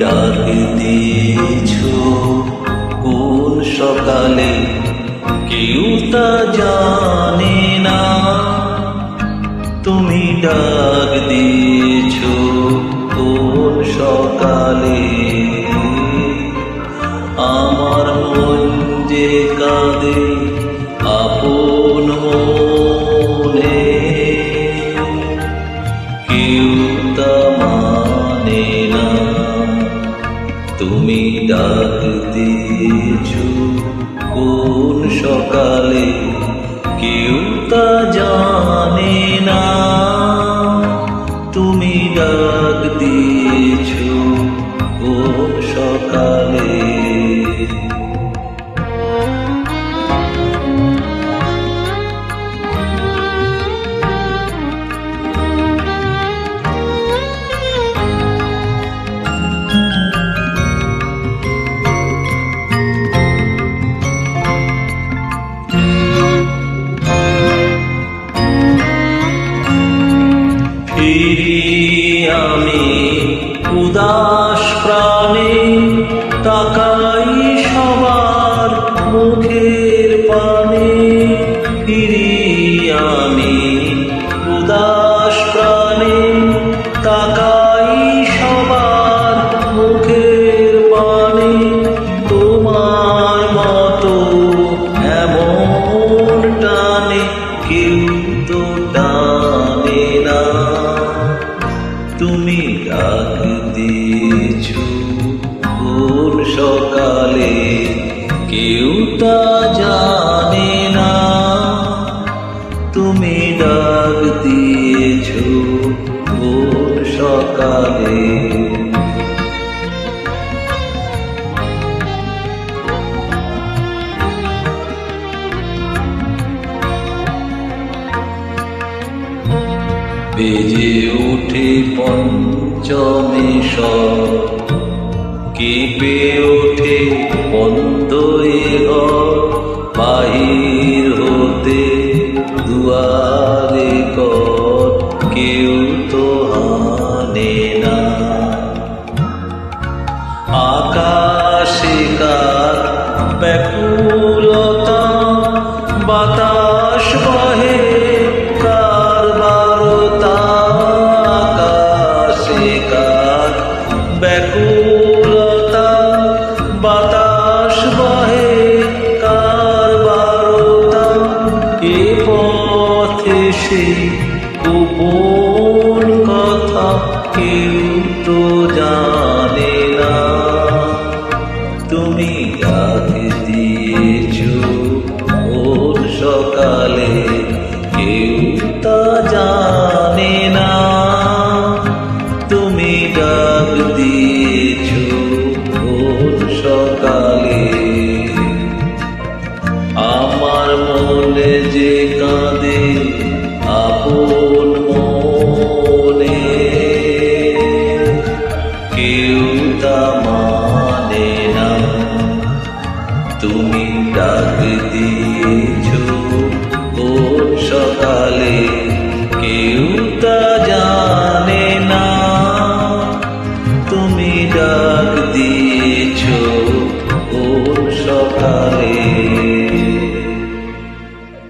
ডাক দিয়েছ কোন সকালে কেউ তা জানে না। তুমি ডাক দিয়েছ কোন সকালে আমার মন যে কাঁদে আপন মনে, কেউ তা মানে না। তুমি ডাক দিয়েছ কোন সকালে কেউ তা জানে না। তুমি ডাক দিয়েছ কোন সকালে। ফিরি আমি উদাস প্রাণে, তাকাই সবার মুখের পানে। ফিরি আমি উদাস প্রাণে, তাকাই সবার মুখের পানে। তোমার মতো এমন টানে কেউ তো টানে না। তুমি ডাক দিয়েছ কোন সকালে কেউ তা জানে না। তুমি ডাক দিয়েছ কোন সকালে। বেজে ওঠে পঞ্চমী স্বর, কেঁপে ওঠে বন্ধ এ ঘর। বাহির হতে দুয়ারে কর, কেউ তো হানে না। আকাশে কার ব্যাকুলতা, বাতাস বহে কার বারতা। আকাশে কার ব্যাকুলতা, বাতাস বহে কার বারতা। এ পথে সে গোপন কথা কেউ তো জানে না। তুমি ডাক দিয়েছ কোন সকালে কেউ তা জানে না। তুমি ডাক দিয়েছ কোন সকালে আমার মনে যে কাঁদে আপন মনে, কেউ তা মানে না। তুমি ডাক দিয়েছ কোন সকালে কেউ তা জানে না। তুমি ডাক দিয়ে